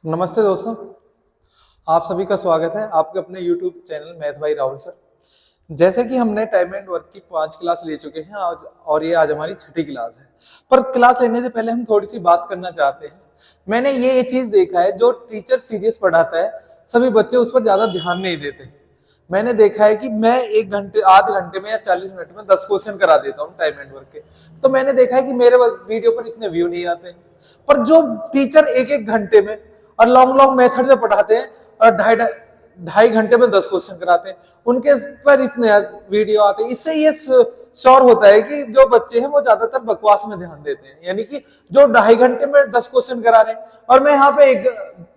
नमस्ते दोस्तों, आप सभी का स्वागत है आपके अपने YouTube चैनल मैथ भाई राहुल सर। जैसे कि हमने टाइम एंड वर्क की 5 क्लास ले चुके हैं आज, और ये आज हमारी छठी क्लास है। पर क्लास लेने से पहले हम थोड़ी सी बात करना चाहते हैं। मैंने ये चीज देखा है, जो टीचर सीरियस पढ़ाता है सभी बच्चे उस पर ज्यादा ध्यान नहीं देते हैं। मैंने देखा है कि मैं 1 घंटे आधे घंटे में या 40 मिनट में 10 क्वेश्चन करा देता हूँ टाइम एंड वर्क के। तो मैंने देखा है कि मेरे वीडियो पर इतने व्यू नहीं आते हैं। पर जो टीचर 1-1 घंटे में और लॉन्ग लॉन्ग मेथड से पढ़ाते हैं और ढाई घंटे में 10 क्वेश्चन कराते हैं, उनके पर इतने वीडियो आते हैं। इससे ये श्योर होता है कि जो बच्चे हैं वो ज्यादातर बकवास में ध्यान देते हैं। यानी कि जो 2.5 घंटे में 10 क्वेश्चन करा रहे हैं और मैं यहाँ पे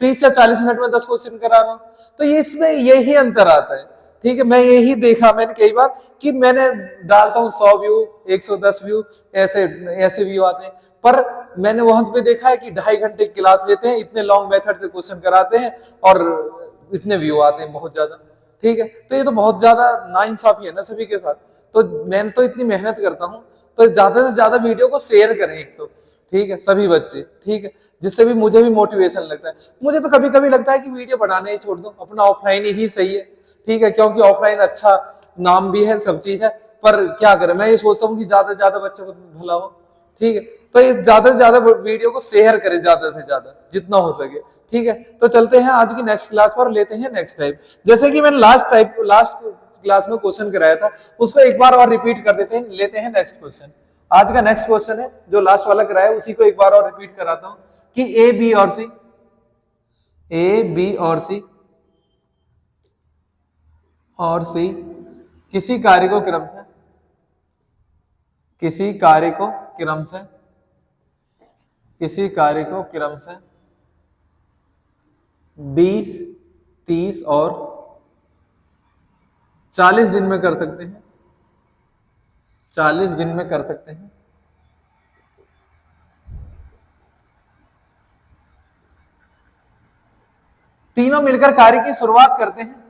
30 या 40 मिनट में 10 क्वेश्चन करा रहा हूँ, तो ये इसमें यही अंतर आता है। ठीक है, मैं यही देखा मैंने कई बार कि मैंने डालता हूँ 100 व्यू 110 व्यू ऐसे व्यू आते हैं। पर मैंने वहां पे देखा है कि 2.5 घंटे क्लास लेते हैं, इतने लॉन्ग मेथड से क्वेश्चन कराते हैं और इतने व्यू आते हैं बहुत ज्यादा। ठीक है, तो ये तो बहुत ज्यादा नाइंसाफी है ना सभी के साथ। तो मैं तो इतनी मेहनत करता हूँ, तो ज्यादा से ज्यादा वीडियो को शेयर करें एक तो। ठीक है, सभी बच्चे। ठीक है, जिससे भी मुझे भी मोटिवेशन लगता है। मुझे तो कभी कभी लगता है कि वीडियो बनाने ही छोड़ दो, अपना ऑफलाइन ही सही है। ठीक है, क्योंकि ऑफलाइन अच्छा नाम भी है, सब चीज है। पर क्या करें, मैं ये सोचता हूँ कि ज्यादा से ज्यादा बच्चों को भला हो। ठीक है, तो ये ज्यादा से ज्यादा वीडियो को शेयर करें, ज्यादा से ज्यादा जितना हो सके। ठीक है, तो चलते हैं आज की नेक्स्ट क्लास पर, लेते हैं नेक्स्ट टाइप। जैसे कि मैंने लास्ट क्लास में क्वेश्चन कराया था, उसको एक बार और रिपीट कर देते हैं, लेते हैं नेक्स्ट क्वेश्चन। आज का नेक्स्ट क्वेश्चन है जो लास्ट वाला कराया, उसी को एक बार और रिपीट कराता हूं कि ए बी और सी किसी कार्य को क्रम से 20, 30 और 40 दिन में कर सकते हैं। 40 दिन में कर सकते हैं। तीनों मिलकर कार्य की शुरुआत करते हैं।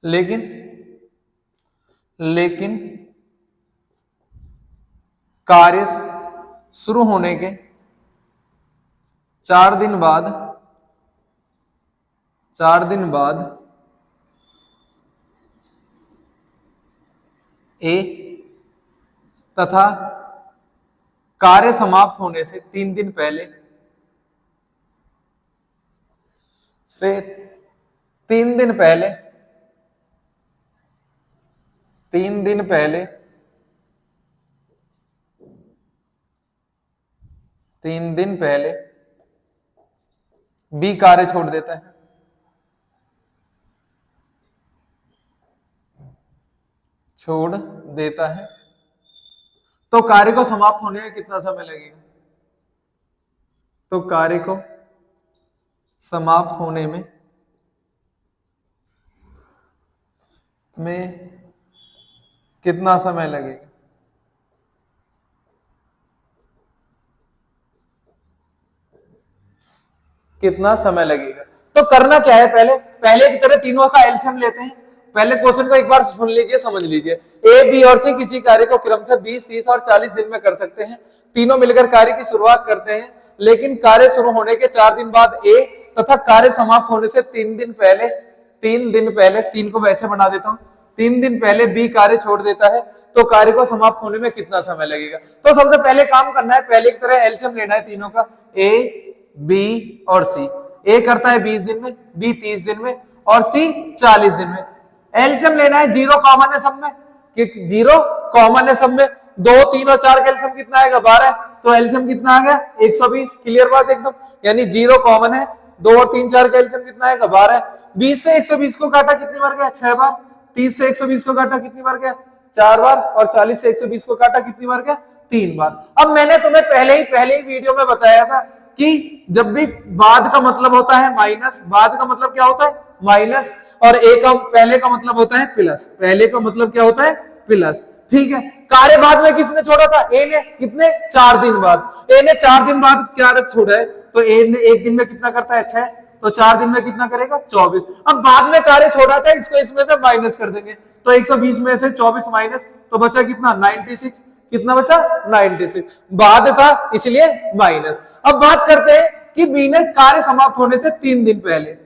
लेकिन कार्य शुरू होने के 4 दिन बाद ए तथा कार्य समाप्त होने से 3 दिन पहले बी कार्य छोड़ देता है। तो कार्य को समाप्त होने में कितना समय लगेगा? तो कार्य को समाप्त होने में कितना समय लगेगा? तो करना क्या है, पहले की तरह तीनों का एलसीएम लेते हैं। पहले क्वेश्चन को एक बार सुन लीजिए, समझ लीजिए। ए बी और सी किसी कार्य को क्रम से 20, 30 और 40 दिन में कर सकते हैं। तीनों मिलकर कार्य की शुरुआत करते हैं, लेकिन कार्य शुरू होने के 4 दिन बाद ए तथा कार्य समाप्त होने से 3 दिन पहले 3 को वैसे बना देता हूं, 3 दिन पहले बी कार्य छोड़ देता है। तो कार्य को समाप्त होने में कितना समय लगेगा? तो सबसे पहले काम करना है, पहले की तरह एलसीएम लेना है तीनों का, ए बी और सी। ए करता है 20 दिन में, बी 30 दिन में और सी 40 दिन में। एलसीएम लेना है, 0 कॉमन है सब में, कि 0 कॉमन है सब में। 2, 3 और 4 का एलसीएम कितना आएगा? 12। तो एलसीएम कितना आ गया? 120। क्लियर बात एकदम। यानी 0 कॉमन है, 2 और 3, 4 का एलसीएम कितना आएगा? 12। 20 से 120 को काटा कितनी बार गया? 6 बार। 30 से 120 को काटा कितनी बार गया? 4 बार। और 40 से 120 को काटा कितनी बार गया? 3 बार। अब मैंने तुम्हें पहले ही वीडियो में बताया था कि जब भी बाद का मतलब होता है माइनस, बाद का मतलब क्या होता है? माइनस, और ए का पहले का मतलब होता है प्लस। पहले का मतलब क्या होता है? प्लस। ठीक है, कार्य बाद में किसने छोड़ा था? ए ने। कितने? 4 दिन बाद। ए ने 4 दिन बाद क्या छोड़ा है? तो ए ने 1 दिन में कितना करता है? 6। तो 4 दिन में कितना करेगा 24। अब बाद में कार्य छोड़ा था इसको इसमें से माइनस कर देंगे, तो 120 में से 24 माइनस, तो बचा कितना 96। कितना बचा 96, बाद था इसलिए माइनस। अब बात करते हैं कि बी ने कार्य समाप्त होने से 3 दिन पहले,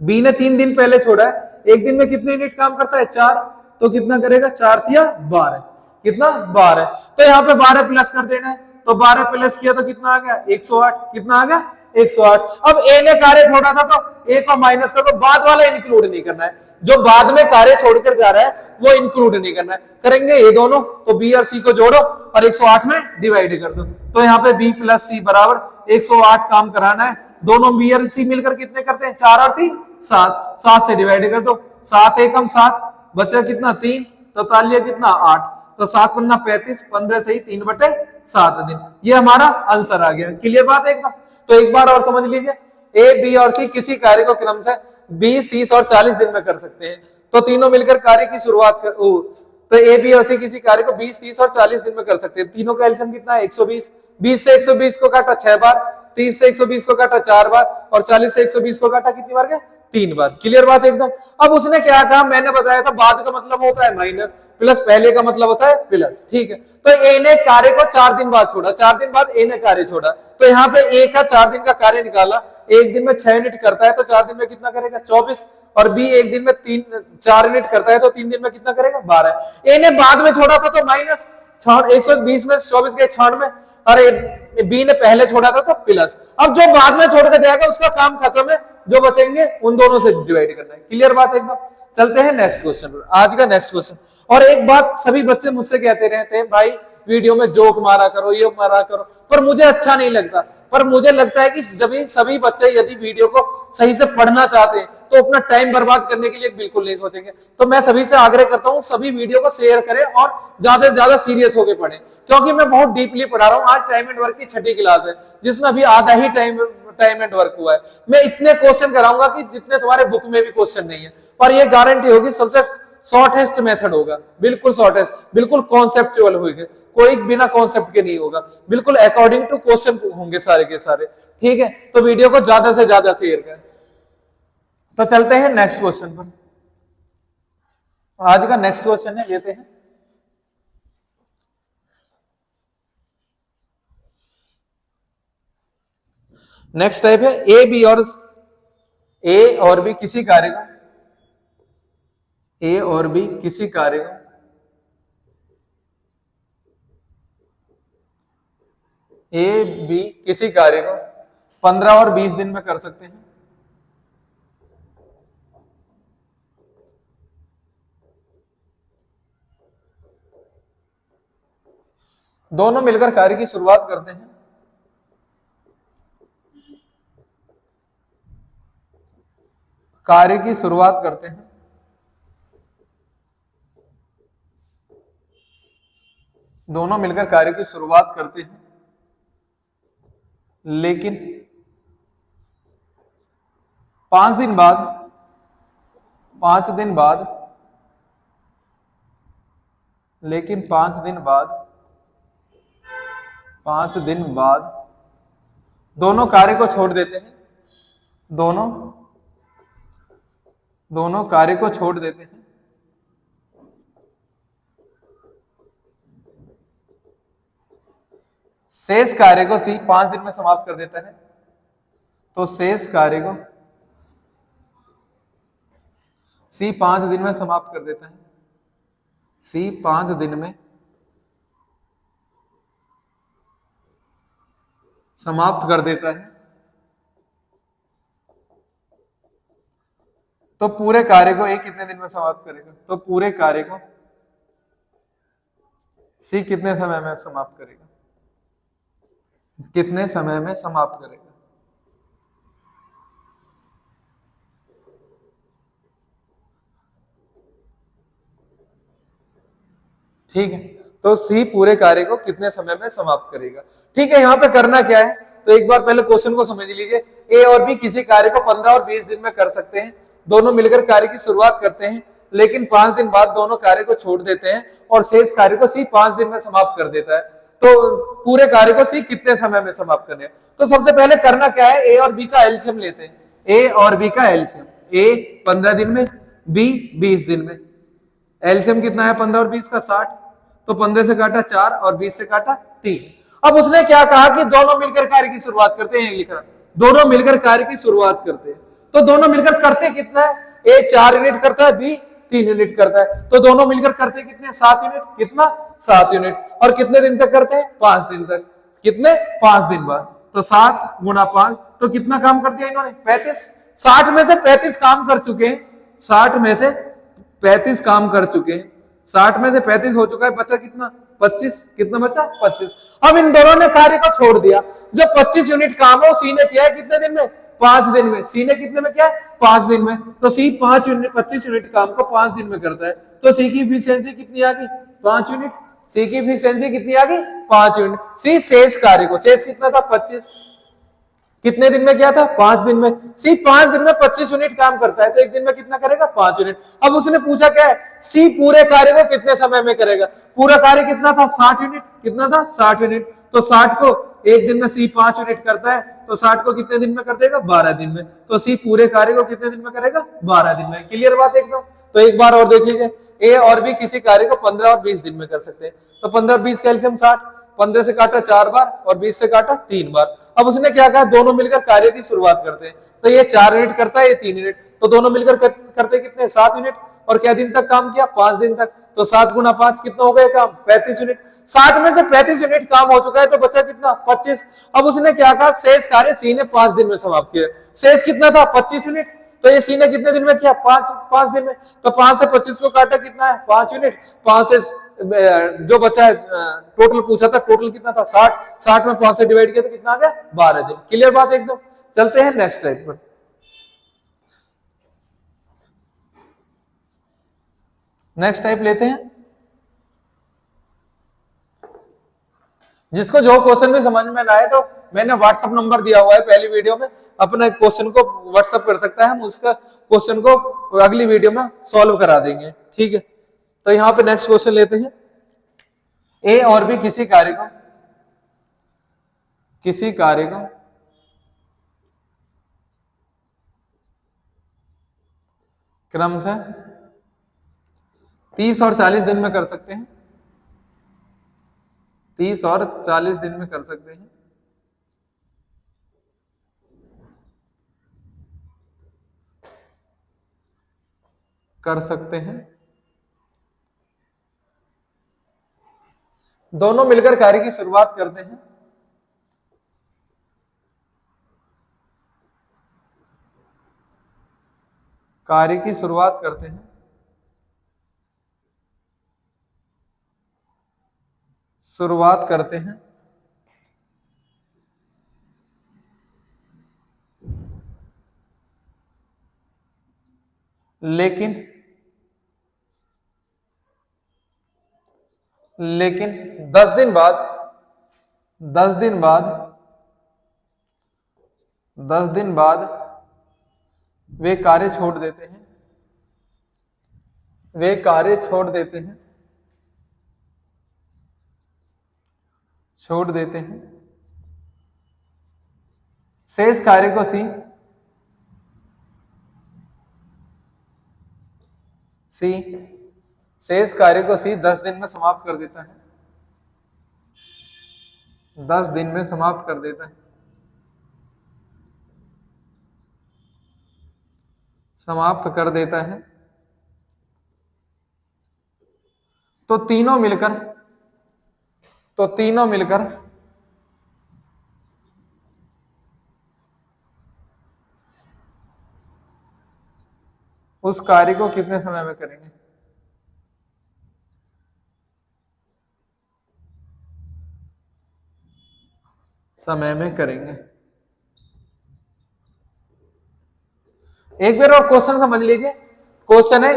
बी ने 3 दिन पहले छोड़ा है, एक दिन में कितने यूनिट काम करता है 4, तो कितना करेगा 4 तिया 12, कितना 12, तो यहाँ पे 12 प्लस कर देना है, तो 12 प्लस किया तो कितना आ गया 108, कितना आ गया 108। अब ए ने कार्य छोड़ा था तो ए को माइनस कर दो, बाद वाला इंक्लूड नहीं करना है, जो बाद में कार्य छोड़कर जा रहा है वो इंक्लूड नहीं करना है। करेंगे ये दोनों, तो बी और सी को जोड़ो और 108 में डिवाइड कर दो, तो यहाँ पे बी प्लस सी बराबर 108 काम कराना है। दोनों बी और सी मिलकर कितने करते हैं 4 और 3 7, 7 से डिवाइड कर दो, 7 एकम 7, बचा कितना 3, तो तालिया कितना 8, तो 7 पन्ना 35, 15 से ही 3/7 दिन, ये हमारा आंसर आ गया। क्लियर बात है एकदम। तो एक बार और समझ लीजिए, ए बी और सी किसी कार्य को क्रम से 20, 30 और 40 दिन में कर सकते हैं, तो तीनों मिलकर कार्य की शुरुआत कर, तो ए बी और सी किसी कार्य को 20, 30 और 40 दिन में कर सकते हैं। तीनों का एलसीएम कितना है 120, 20 से 120 को काटा 6 बार, 30 से 120 को काटा 4 बार, और 40 से 120 को काटा कितनी बार गया 3 बार। क्लियर बात एकदम। अब उसने क्या कहा, मैंने बताया था बाद का मतलब होता है माइनस, प्लस पहले का मतलब होता है प्लस, ठीक है। तो ए ने कार्य को 4 दिन बाद छोड़ा, 4 दिन बाद ए ने कार्य छोड़ा, तो यहाँ पे ए का 4 दिन का कार्य निकाला, एक दिन में 6 यूनिट करता है तो 4 दिन में कितना करेगा 24, और बी एक दिन में 4 यूनिट करता है तो 3 दिन में कितना करेगा 12। ए ने बाद में छोड़ा था तो माइनस 120 में 24 गए 96, अरे बी ने पहले छोड़ा था तो प्लस। अब जो बाद में छोड़ कर जाएगा उसका काम खत्म है, जो बचेंगे उन दोनों से डिवाइड करना है। क्लियर बात एकदम। चलते हैं नेक्स्ट क्वेश्चन पर, आज का नेक्स्ट क्वेश्चन। और एक बात सभी बच्चे मुझसे कहते रहते हैं, भाई वीडियो में जोक मारा करो, ये मारा करो, पर मुझे अच्छा नहीं लगता। पर मुझे लगता है कि सभी बच्चे यदि वीडियो को सही से पढ़ना चाहते हैं तो अपना टाइम बर्बाद करने के लिए बिल्कुल नहीं सोचेंगे। तो मैं सभी से आग्रह करता हूं सभी वीडियो को शेयर करें और ज्यादा से ज्यादा सीरियस होकर पढ़ें, क्योंकि मैं बहुत डीपली पढ़ा रहा हूं। आज टाइम एंड वर्क की 6ठी क्लास है जिसमें अभी आधा ही टाइम एंड वर्क हुआ है। मैं इतने क्वेश्चन कराऊंगा कि जितने तुम्हारे बुक में भी क्वेश्चन नहीं है, पर यह गारंटी होगी सबसे शॉर्टेस्ट मेथड होगा, बिल्कुल शॉर्टेस्ट, बिल्कुल कॉन्सेप्चुअल होगा, कोई बिना कॉन्सेप्ट के नहीं होगा, बिल्कुल अकॉर्डिंग टू क्वेश्चन होंगे सारे के सारे, ठीक है। तो वीडियो को ज्यादा से ज्यादा शेयर करें। तो चलते हैं नेक्स्ट क्वेश्चन पर। आज का नेक्स्ट क्वेश्चन है, लेते हैं। नेक्स्ट टाइप है ए और बी किसी कार्य का, ए और बी किसी कार्य का ए बी किसी कार्य को 15 और 20 दिन में कर सकते हैं। दोनों मिलकर कार्य की शुरुआत करते हैं। कार्य की शुरुआत करते हैं। दोनों मिलकर कार्य की शुरुआत करते हैं, लेकिन 5 दिन बाद 5 दिन बाद लेकिन 5 दिन बाद 5 दिन बाद दोनों कार्य को छोड़ देते हैं। दोनों कार्य को छोड़ देते हैं। शेष कार्य को सी 5 दिन में समाप्त कर देता है। तो शेष कार्य को सी 5 दिन में समाप्त कर देता है। सी 5 दिन में समाप्त कर देता है। तो पूरे कार्य को ए कितने दिन में समाप्त करेगा? तो पूरे कार्य को सी कितने समय में समाप्त करेगा? कितने समय में समाप्त करेगा? ठीक है, तो सी पूरे कार्य को कितने समय में समाप्त करेगा। ठीक है, यहां पे करना क्या है, तो एक बार पहले क्वेश्चन को समझ लीजिए। ए और बी किसी कार्य को 15 और 20 दिन में कर सकते हैं। दोनों मिलकर कार्य की शुरुआत करते हैं, लेकिन 5 दिन बाद दोनों कार्य को छोड़ देते हैं और शेष कार्य को सी 5 दिन में समाप्त कर देता है। तो पूरे कार्य को सी कितने समय में समाप्त करने हैं? तो सबसे पहले करना क्या है, ए और बी का एलसीएम लेते हैं। ए और बी का एलसीएम, ए 15 दिन में, बी 20 दिन में। एलसीएम कितना है 15 और 20 का 60, तो 15 से काटा 4 और 20 से काटा 3। अब उसने क्या कहा कि दोनों मिलकर कार्य की शुरुआत करते हैं, लिख रहा दोनों मिलकर कार्य की शुरुआत करते हैं। तो दोनों मिलकर करते कितना है, ए 4 यूनिट करता है, बी 3 यूनिट करता है, तो दोनों मिलकर करते कितने 7 यूनिट, कितना 7 यूनिट। और कितने दिन तक करते हैं 5 दिन तक, कितने 5 दिन बाद। तो 7 गुना 5, तो कितना काम कर दिया इन्होंने 35। 60 में से 35 काम कर चुके हैं, 60 में से 35 काम कर चुके हैं, 60 में से 35 हो चुका है, बचा कितना 25, कितना बचा 25। अब इन दोनों ने कार्य को छोड़ दिया, जो 25 यूनिट काम है सी ने किया है कितने दिन में 5 दिन में, सी ने कितने में किया है 5 दिन में। तो सी 25 यूनिट काम को 5 दिन में करता है, तो सी की इफिशियंसी कितनी आ गई 5 यूनिट। सी की इफिशियंसी कितनी आ गई 5 यूनिट। सी शेष कार्य को, शेष कितना था 25, कितने दिन में किया था 5 दिन में। सी 5 दिन में 25 यूनिट काम करता है, तो एक दिन में कितना करेगा 5 यूनिट। अब उसने पूछा क्या है, सी पूरे कार्य को कितने समय में करेगा। पूरा कार्य कितना था 60 यूनिट, कितना था 60 यूनिट। तो 60 को एक दिन में सी 5 यूनिट करता है, तो 60 को कितने दिन में कर देगा 12 दिन में। तो सी पूरे कार्य को कितने दिन में करेगा 12 दिन में। क्लियर बात एकदम। तो एक बार और देख लीजिए, ए और बी किसी कार्य को 15 और 20 दिन में कर सकते हैं। तो 15 और 20 का एलसीएम 60, 15 से काटा 4 बार और 20 से काटा 3 बार। अब उसने क्या कहा, दोनों मिलकर कार्य की शुरुआत करते हैं। तो ये 4 यूनिट करता है, ये 3 यूनिट, तो दोनों मिलकर करते कितने 7 यूनिट। और क्या दिन तक काम किया 5 दिन तक। तो 7 गुना 5 कितना हो गया काम 35 यूनिट। 60 में से 35 यूनिट काम हो चुका है, तो बचा कितना 25। अब उसने क्या कहा, शेष कार्य सी ने 5 दिन में समाप्त किया। शेष कितना था 25 यूनिट, तो ये सी ने कितने दिन में किया 5 दिन में। तो 5 से 25 को काटा कितना है 5 यूनिट। 5 से जो बचा है, टोटल पूछा था, टोटल कितना था 60, 60 में 5 से डिवाइड किया तो कितना आ गया 12 दिन। क्लियर बात एकदम। चलते हैं नेक्स्ट टाइप पर। नेक्स्ट टाइप लेते हैं, जिसको जो क्वेश्चन भी समझ में ना आए तो मैंने व्हाट्सएप नंबर दिया हुआ है पहली वीडियो में, अपने क्वेश्चन को व्हाट्सएप कर सकता है, हम उसका क्वेश्चन को अगली वीडियो में सॉल्व करा देंगे, ठीक है। तो यहां पे नेक्स्ट क्वेश्चन लेते हैं, ए और बी किसी कार्य को क्रमशः 30 और 40 दिन में कर सकते हैं, 30 और 40 दिन में कर सकते हैं। दोनों मिलकर कार्य की शुरुआत करते हैं। कार्य की शुरुआत करते हैं, लेकिन 10 दिन बाद वे कार्य छोड़ देते हैं, शेष कार्य को सी 10 दिन में समाप्त कर देता है, 10 दिन में समाप्त कर देता है। तो तीनों मिलकर उस कार्य को कितने समय में करेंगे, एक बार और क्वेश्चन समझ लीजिए। क्वेश्चन है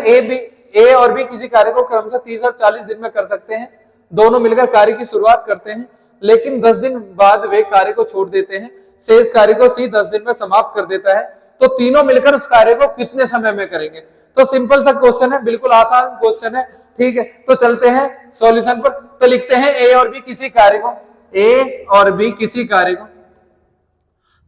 ए और बी किसी कार्य को क्रमशः 30 और 40 दिन में कर सकते हैं। दोनों मिलकर कार्य की शुरुआत करते हैं, लेकिन 10 दिन बाद वे कार्य को छोड़ देते हैं। शेष कार्य को सी 10 दिन में समाप्त कर देता है। तो तीनों मिलकर उस कार्य को कितने समय में करेंगे। तो सिंपल सा क्वेश्चन है, बिल्कुल आसान क्वेश्चन है, ठीक है। तो चलते हैं सॉल्यूशन पर। तो लिखते हैं ए और बी किसी कार्य को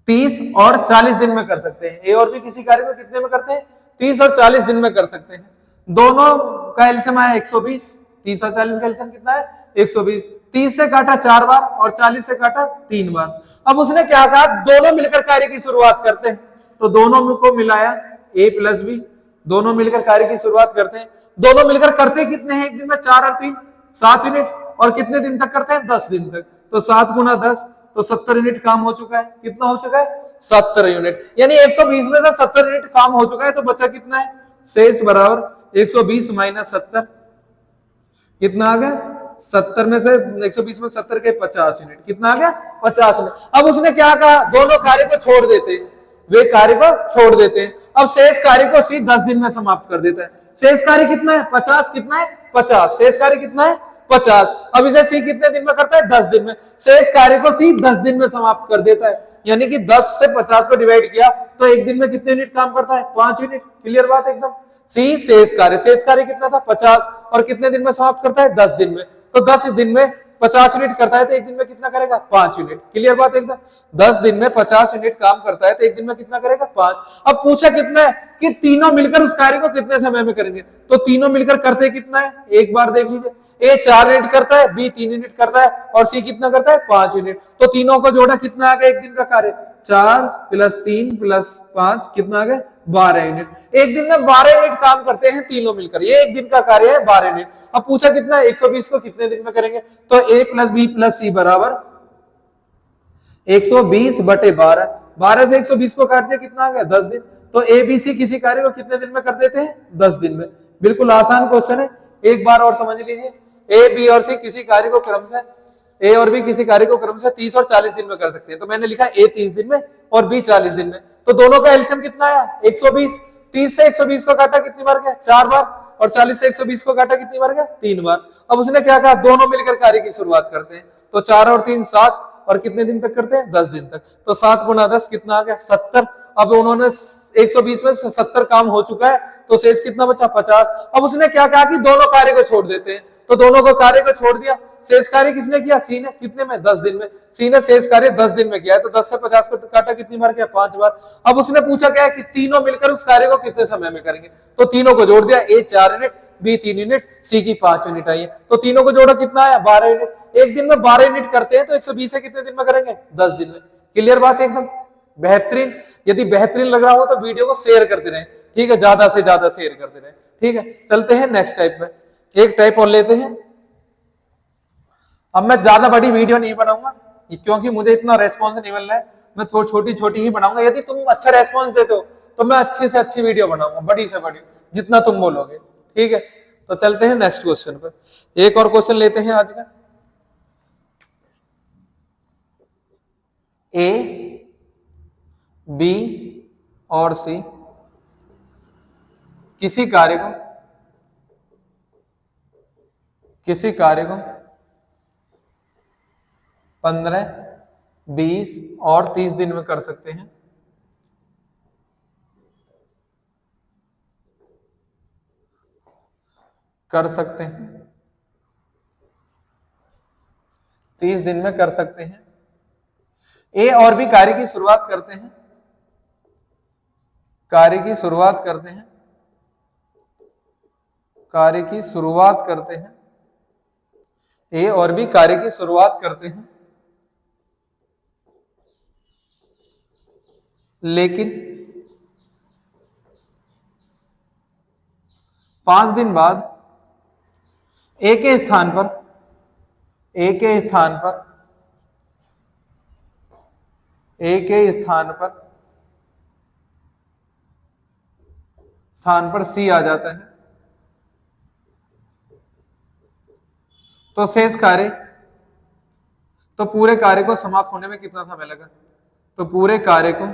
30 और 40 दिन में कर सकते हैं। ए और बी किसी कार्य को कितने में करते हैं? 30 और 40 दिन में कर सकते हैं। दोनों का एलसीएम आया 120। 30 और 40 का एलसीएम कितना है? 120। 30 से काटा 4 बार और 40 से काटा 3 बार। अब उसने क्या कहा, दोनों मिलकर कार्य की शुरुआत करते हैं। तो दोनों को मिलाया ए प्लस बी, दोनों मिलकर कार्य की शुरुआत करते हैं। दोनों मिलकर करते कितने हैं एक दिन में? 4 और 3 7 यूनिट। और कितने दिन तक करते हैं? 10 दिन तक। तो 7 गुना 10 तो 70 यूनिट काम हो चुका है। कितना हो चुका है? 70 यूनिट। यानी 120 में से 70 यूनिट काम हो चुका है। तो बचा कितना है? शेष बराबर 120 माइनस 70 कितना आ गया? 70 में से 120 में 70 के 50 यूनिट। कितना आ गया? 50 यूनिट। अब उसने क्या कहा, दोनों कार्य को छोड़ देते हैं, वे कार्य को छोड़ देते हैं। अब शेष कार्य को सी 10 दिन में समाप्त कर देता है। शेष कार्य कितना है? 50। कितना है? 50। शेष कार्य कितना है? 50। अब इसे सी कितने दिन में करता है? 10 दिन में। शेष कार्य को सी 10 दिन में समाप्त कर देता है। यानी कि 10 से 50 को डिवाइड किया तो एक दिन में कितने यूनिट काम करता है? 5 यूनिट। क्लियर बात एकदम। सी शेष कार्य कितना था? 50। और कितने दिन में समाप्त करता है? 10 दिन में। तो 10 दिन में 50 यूनिट करता है तो एक दिन में कितना करेगा? 5 यूनिट। क्लियर बात एकदम। 10 दिन में 50 यूनिट काम करता है तो एक दिन में कितना करेगा? 5। अब पूछा कितना है कि तीनों मिलकर उस कार्य को कितने समय में करेंगे। तो तीनों मिलकर करते कितना है? एक बार देख लीजिए। ए 4 यूनिट करता है, बी 3 यूनिट करता है और सी कितना करता है? 5 यूनिट। तो तीनों को जोड़ा कितना आ गया एक दिन का कार्य? 4 प्लस 3 प्लस 5 कितना आ गया? 12 यूनिट। एक दिन में 12 यूनिट काम करते हैं तीनों मिलकर। ये एक दिन का कार्य है 12 यूनिट। अब पूछा कितना है? 120 को कितने दिन में करेंगे? तो ए प्लस बी प्लस सी बराबर 120 बटे 12। 12 से 120 को काट दिया कितना आ गया? 10 दिन। तो ए बी सी किसी कार्य को कितने दिन में कर देते हैं? 10 दिन में। बिल्कुल आसान क्वेश्चन है, एक बार और समझ लीजिए। ए बी और सी किसी कार्य को क्रम से ए और बी किसी कार्य को क्रम से 30 और 40 दिन में कर सकते हैं। तो मैंने लिखा ए 30 दिन में और बी 40 दिन में। तो दोनों का एलसीएम कितना आया? 120। 30 से 120 को काटा कितनी बार गया? 4 बार। और 40 से 120 को काटा कितनी बार गया? 3 बार। अब उसने क्या कहा, दोनों मिलकर कार्य की शुरुआत करते हैं। तो 4 और 3 7 और कितने दिन तक करते हैं? 10 दिन तक। तो 7 गुना 10 कितना आ गया? 70। अब उन्होंने 120 में 70 काम हो चुका है तो शेष कितना बचा? 50। अब उसने क्या कहा कि दोनों कार्य को छोड़ देते हैं। तो दोनों को कार्य को छोड़ दिया। शेष कार्य किसने किया? सी ने। कितने में? 10 दिन में। सी ने शेष कार्य 10 दिन में किया है। तो 10 से 50 को काटा कितनी बार किया? 5 बार। अब उसने पूछा क्या है कि तीनों मिलकर उस कार्य को कितने समय में करेंगे। तो तीनों को जोड़ दिया। ए 4 यूनिट, बी 3 यूनिट, सी की 5 यूनिट आई है। तो तीनों को जोड़ा कितना आया? 12 यूनिट। एक दिन में 12 यूनिट करते हैं तो 120 से कितने दिन में करेंगे? 10 दिन में। क्लियर बात है एकदम। बेहतरीन। यदि बेहतरीन लग रहा हो तो वीडियो को शेयर करते रहें, ठीक है, ज्यादा से ज्यादा शेयर करते रहें, ठीक है। चलते हैं नेक्स्ट टाइप में, एक टाइप और लेते हैं। अब मैं ज्यादा बड़ी वीडियो नहीं बनाऊंगा क्योंकि मुझे इतना रेस्पॉन्स नहीं मिल रहा है। मैं थोड़ी छोटी छोटी ही बनाऊंगा। यदि तुम अच्छा रेस्पॉन्स देते हो तो मैं अच्छी से अच्छी वीडियो बनाऊंगा, बड़ी से बड़ी, जितना तुम बोलोगे, ठीक है। तो चलते हैं नेक्स्ट क्वेश्चन पर। एक और क्वेश्चन लेते हैं आज का। ए, बी और सी किसी कार्य को 15, 20 और 30 दिन में कर सकते हैं। कर सकते हैं 30 दिन में कर सकते हैं। ए और बी कार्य की शुरुआत करते हैं। कार्य की शुरुआत करते हैं। ए और बी कार्य की शुरुआत करते हैं, लेकिन 5 दिन बाद ए के स्थान पर सी आ जाता है। तो शेष कार्य, तो पूरे कार्य को समाप्त होने में कितना समय लगा? तो पूरे कार्य को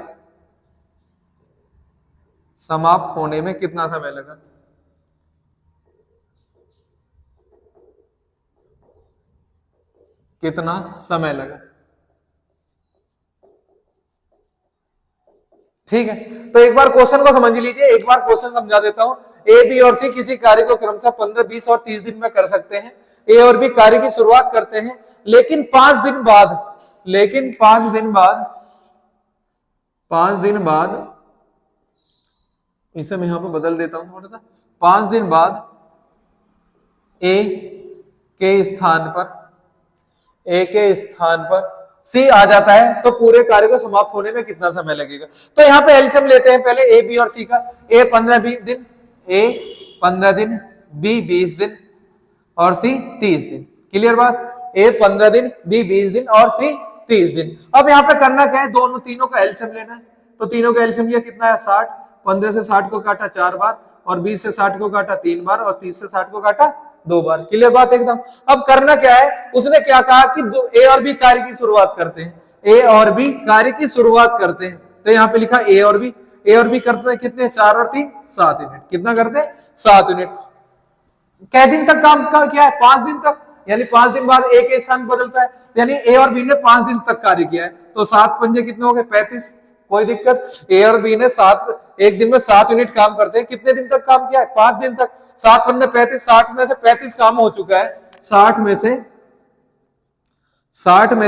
समाप्त होने में कितना समय लगा? कितना समय लगा? ठीक है। तो एक बार क्वेश्चन को समझ लीजिए, एक बार क्वेश्चन समझा देता हूं। ए, बी और सी किसी कार्य को क्रमशः 15, 20 और 30 दिन में कर सकते हैं। ए और बी कार्य की शुरुआत करते हैं, लेकिन 5 दिन बाद 5 दिन बाद, इसे मैं यहां पर बदल देता हूं थोड़ा सा, 5 दिन बाद ए के स्थान पर सी आ जाता है, तो पूरे कार्य को समाप्त होने में कितना समय लगेगा। तो यहाँ पे एलसीएम लेते हैं पहले ए बी और सी का। ए 15 दिन, ए 15 दिन, बी 20 दिन और सी 30 दिन। क्लियर बात? ए 15 दिन, बी 20 दिन और सी 30 दिन। अब यहाँ पे करना क्या है, दोनों तीनों का एलसीएम लेना है। तो तीनों का एलसीएम लिया, कितना है 60। 15 से 60 को काटा 4 बार और 20 से 60 को काटा 3 बार और 30 से 60 को काटा 2 बार। क्लियर बात एकदम। अब करना क्या है, उसने क्या कहा कि ए और बी कार्य की शुरुआत करते हैं, ए और बी कार्य की शुरुआत करते हैं। तो यहाँ पे लिखा ए और बी करते हैं कितने, 4 और 3 7 यूनिट। कितना करते हैं, 7 यूनिट। कै दिन तक काम का क्या है, 5 दिन तक, यानी 5 दिन बाद ए के स्थान बदलता है, यानी ए और बी ने 5 दिन तक कार्य किया है। तो 7 पंजे कितने हो गए, 35। कोई दिक्कत, ए और बी ने एक दिन में 7 यूनिट काम करते हैं। कितने दिन तक काम किया है, 5 दिन तक। 7 पंजे 35, 60 में से 35 काम हो चुका है। 60 में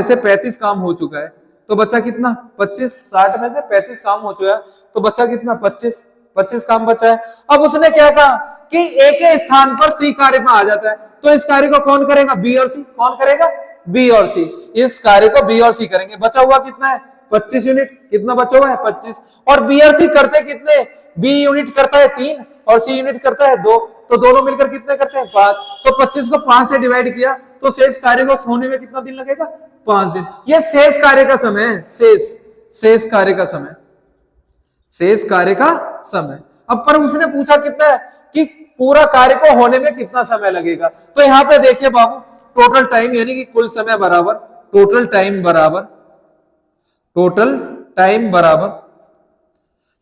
से 35 काम हो चुका है, तो बचा कितना, 25। 60 में से 35 काम हो चुका है, तो बचा कितना, 25 काम बचा है। अब उसने क्या कहा कि ए के स्थान पर सी कार्य में आ जाता है, तो इस कार्य को कौन करेगा, बी और सी। कौन करेगा, बी और सी। इस कार्य को बी और सी करेंगे। बचा हुआ कितना है, 25 यूनिट। कितना बचा हुआ है, 25। और बी और सी करते कितने, बी यूनिट करता है 3 और सी यूनिट करता है 2, तो दोनों मिलकर कितने करते हैं, 5। तो 25 को 5 से डिवाइड किया, तो शेष कार्य को होने में कितना दिन लगेगा, 5 दिन। यह शेष कार्य का समय है, शेष कार्य का समय। अब पर उसने पूछा कितना है, कि पूरा कार्य को होने में कितना समय लगेगा। तो यहां पे देखिए बाबू, टोटल टाइम यानी कि कुल समय बराबर टोटल टाइम बराबर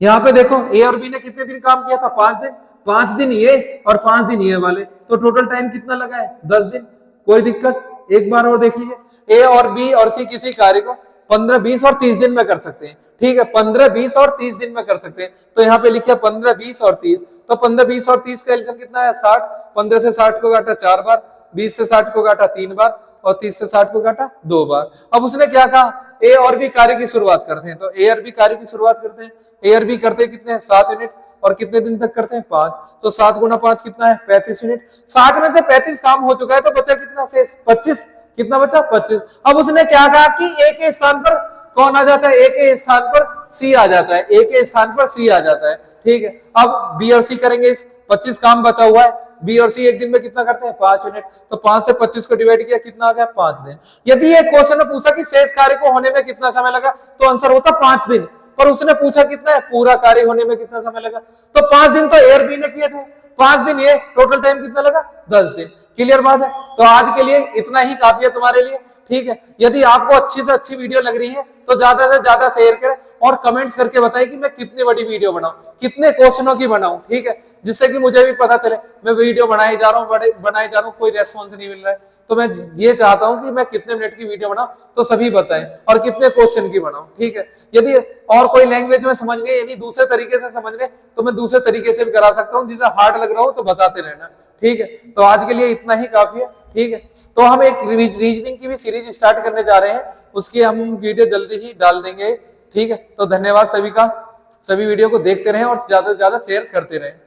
यहां पे देखो ए और बी ने कितने दिन काम किया था, 5 दिन। 5 दिन ये और 5 दिन ये वाले, तो टोटल टाइम कितना लगा है, 10 दिन। कोई दिक्कत, एक बार और देख लीजिए, ए और बी और सी किसी कार्य को 15, 20 और 30 दिन में कर सकते हैं। ठीक है, 15, 20 और 30 दिन में कर सकते हैं। तो यहाँ पे लिखा 15, 20 और 30, तो 15, 20 और 30 का एलसीएम कितना है, 60। 15 से 60 को काटा 4 बार, 20 से 60 को काटा 3 बार और 30 से 60 को काटा 2 बार। अब उसने क्या कहा, ए और बी कार्य की शुरुआत करते हैं। तो ए और बी कार्य की शुरुआत करते हैं। ए और बी करते हैं कितने हैं, 7 यूनिट। और कितने दिन तक करते हैं, 5। तो 7 गुना 5 कितना है, 35 यूनिट। 60 में से 35 काम हो चुका है, तो बचा कितना शेष, 25। कितना बचा, 25। अब उसने क्या कहा कि ए के स्थान पर कौन आ जाता है, ए के स्थान पर सी आ जाता है, ए के स्थान पर सी आ जाता है। ठीक है, अब बी और सी करेंगे, 25 काम बचा हुआ है। बी और सी एक दिन में कितना करते हैं, 5 यूनिट। तो 5 से 25 को डिवाइड किया, कितना आ गया, 5 दिन। यदि ये क्वेश्चन में पूछा कि शेष कार्य को होने में कितना समय लगा, तो आंसर होता 5 दिन। पर उसने पूछा कितना है, पूरा कार्य होने में कितना समय लगा, तो 5 दिन तो ए और बी ने किए थे, 5 दिन ये, टोटल टाइम कितना लगा, 10 दिन। क्लियर बात है। तो आज के लिए इतना ही काफी है तुम्हारे लिए। ठीक है, यदि आपको अच्छी से अच्छी वीडियो लग रही है तो ज्यादा से ज्यादा शेयर करें और कमेंट्स करके बताएं कि मैं कितनी बड़ी वीडियो बनाऊं, कितने क्वेश्चनों की बनाऊं। ठीक है, जिससे कि मुझे भी पता चले, मैं वीडियो बनाई जा रहा हूं, कोई रेस्पॉन्स नहीं मिल रहा है, तो मैं ये चाहता हूं कि मैं कितने मिनट की वीडियो बनाऊं, तो सभी बताएं, और कितने क्वेश्चन की बनाऊं। ठीक है, यदि और कोई लैंग्वेज में समझने यानी दूसरे तरीके से समझने, तो मैं दूसरे तरीके से भी करा सकता हूँ, जिसे हार्ड लग रहा हो तो बताते रहना। ठीक है, तो आज के लिए इतना ही काफी है। ठीक है, तो हम एक रीजनिंग की भी सीरीज स्टार्ट करने जा रहे हैं, उसकी हम वीडियो जल्दी ही डाल देंगे। ठीक है, तो धन्यवाद सभी का, सभी वीडियो को देखते रहें और ज्यादा से ज्यादा शेयर करते रहें।